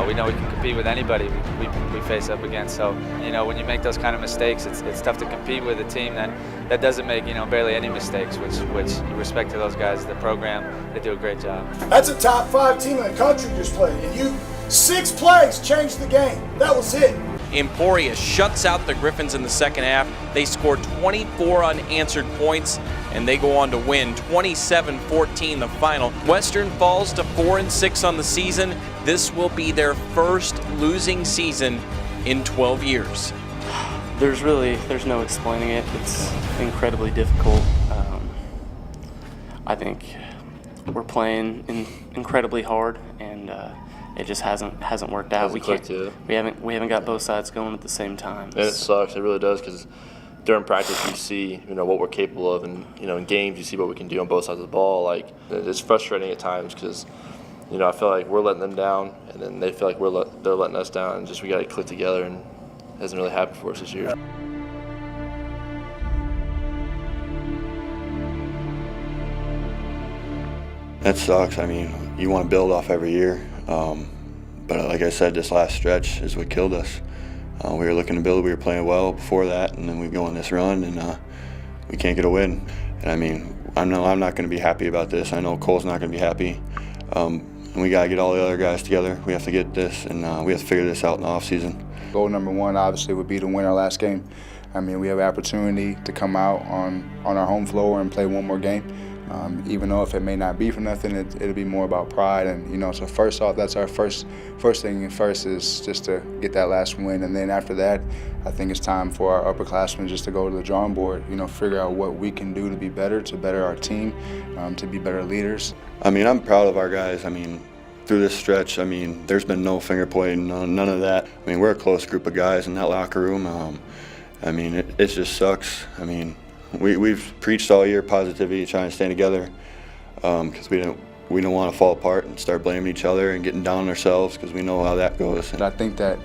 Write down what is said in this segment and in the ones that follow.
We know we can compete with anybody we face up against. So, when you make those kind of mistakes, it's tough to compete with a team that doesn't make, barely any mistakes, which respect to those guys, the program, they do a great job. That's a top 5 team in the country just played, and 6 plays changed the game. That was it. Emporia shuts out the Griffins in the second half. They score 24 unanswered points, and they go on to win 27-14 the final. Western falls to 4-6 on the season. This will be their first losing season in 12 years. There's no explaining it. It's incredibly difficult. I think we're playing incredibly hard, and it just hasn't worked out. We haven't got both sides going at the same time. And it sucks. It really does, because during practice you see what we're capable of, and in games you see what we can do on both sides of the ball. Like, it's frustrating at times because I feel like we're letting them down, and then they feel like they're letting us down, and just we got to click together, and it hasn't really happened for us this year. That sucks. I mean, you want to build off every year. But like I said, this last stretch is what killed us. We were looking to build. We were playing well before that, and then we go on this run, and we can't get a win. And I mean, I'm not going to be happy about this. I know Cole's not going to be happy. And we got to get all the other guys together. We have to get this, and we have to figure this out in the offseason. Goal number 1 obviously would be to win our last game. I mean, we have an opportunity to come out on our home floor and play one more game. Even though if it may not be for nothing, it'll be more about pride. And so first off, that's our first thing. First is just to get that last win, and then after that, I think it's time for our upperclassmen just to go to the drawing board. Figure out what we can do to be better, to better our team, to be better leaders. I mean, I'm proud of our guys. I mean, through this stretch, I mean, there's been no finger pointing, none of that. I mean, we're a close group of guys in that locker room. I mean, it just sucks. I mean, we've preached all year positivity, trying to stay together, because we don't want to fall apart and start blaming each other and getting down on ourselves, because we know how that goes. I think that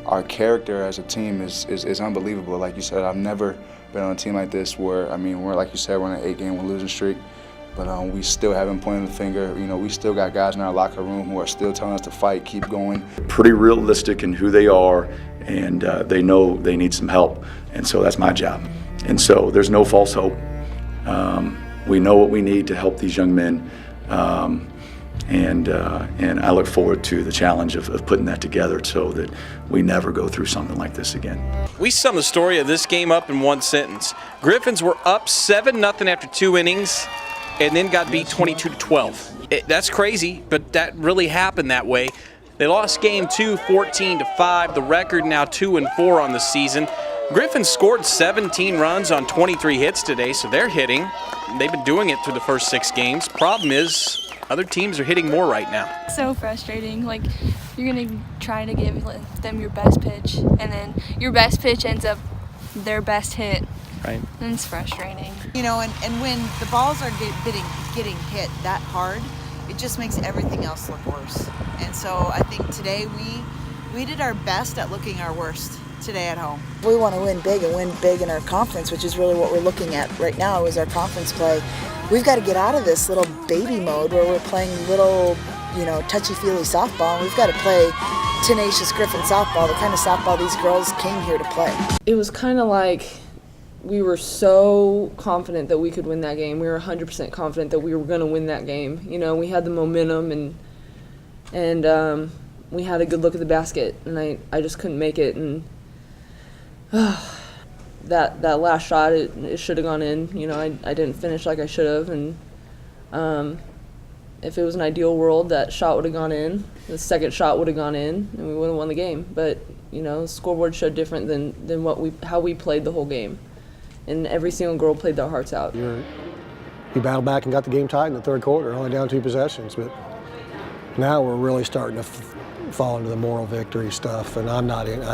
our character as a team is unbelievable. Like you said, I've never been on a team like this where, I mean, we're, like you said, we're on an 8-game losing streak, but we still haven't pointed the finger. We still got guys in our locker room who are still telling us to fight, keep going. Pretty realistic in who they are, and they know they need some help, and so that's my job. And so there's no false hope. We know what we need to help these young men, and I look forward to the challenge of putting that together so that we never go through something like this again. We sum the story of this game up in one sentence. Griffins were up 7-0 after 2 innings, and then got beat 22-12. That's crazy, but that really happened that way. They lost game 2, 14-5. The record now 2-4 on the season. Griffins scored 17 runs on 23 hits today, so they're hitting. They've been doing it through the first 6 games. Problem is, other teams are hitting more right now. So frustrating. Like, you're going to try to give them your best pitch, and then your best pitch ends up their best hit. Right. And it's frustrating. And when the balls are getting hit that hard, it just makes everything else look worse. And so I think today we did our best at looking our worst today at home. We want to win big and win big in our conference, which is really what we're looking at right now is our conference play. We've got to get out of this little baby mode where we're playing little, touchy-feely softball. We've got to play tenacious Griffin softball, the kind of softball these girls came here to play. It was kind of like we were so confident that we could win that game. We were 100% confident that we were going to win that game. We had the momentum, and we had a good look at the basket, and I just couldn't make it. And that last shot, it should have gone in. I didn't finish like I should have, and if it was an ideal world, that shot would have gone in. The second shot would have gone in, and we would have won the game. But the scoreboard showed different than how we played the whole game, and every single girl played their hearts out. You battled back and got the game tied in the third quarter, only down 2 possessions. But now we're really starting to fall into the moral victory stuff, and I'm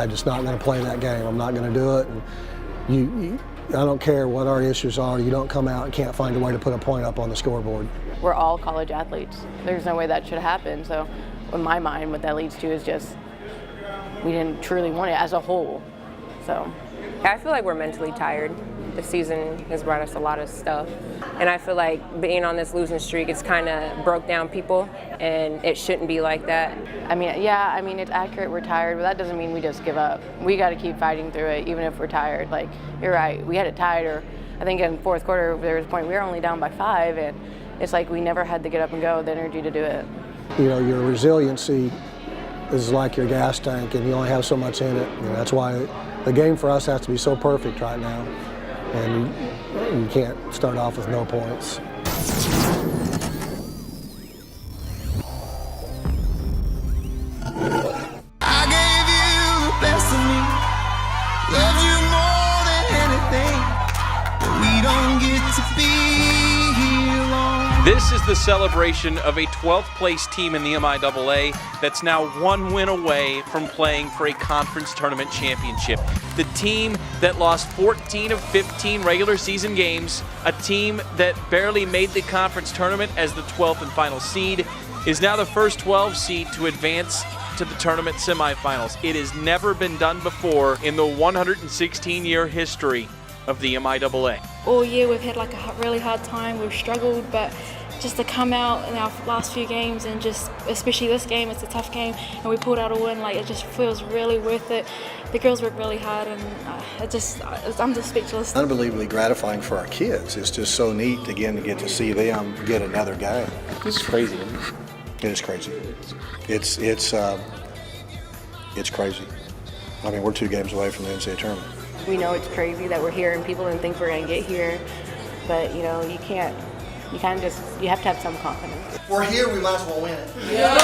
just not going to play that game. I'm not going to do it. And I don't care what our issues are. You don't come out and can't find a way to put a point up on the scoreboard. We're all college athletes. There's no way that should happen. So in my mind, what that leads to is just we didn't truly want it as a whole. So I feel like we're mentally tired. the season has brought us a lot of stuff. And I feel like being on this losing streak, it's kind of broke down people, and it shouldn't be like that. I mean, it's accurate, we're tired, but that doesn't mean we just give up. We got to keep fighting through it, even if we're tired. Like, you're right, we had it tied, or I think in fourth quarter, there was a point we were only down by 5, and it's like we never had to get up and go, the energy to do it. You know, your resiliency is like your gas tank, and you only have so much in it. You know, that's why the game for us has to be so perfect right now, and you can't start off with no points. I gave you the best of me, loved you more than anything, but we don't get to be here long. This is the celebration of a 12th place team in the MIAA that's now 1 win away from playing for a conference tournament championship. The team that lost 14 of 15 regular season games, a team that barely made the conference tournament as the 12th and final seed, is now the first 12 seed to advance to the tournament semifinals. It has never been done before in the 116-year history of the MIAA. All year we've had like a really hard time, we've struggled, but just to come out in our last few games and just, especially this game, it's a tough game, and we pulled out a win, like it just feels really worth it. The girls worked really hard, and I'm just speechless. Unbelievably gratifying for our kids. It's just so neat again to get to see them get another game. It's crazy. It is crazy. It's crazy. I mean, we're 2 games away from the NCAA tournament. We know it's crazy that we're here and people didn't think we're going to get here, but you know, you have to have some confidence. We're here, we might as well win it. Yeah.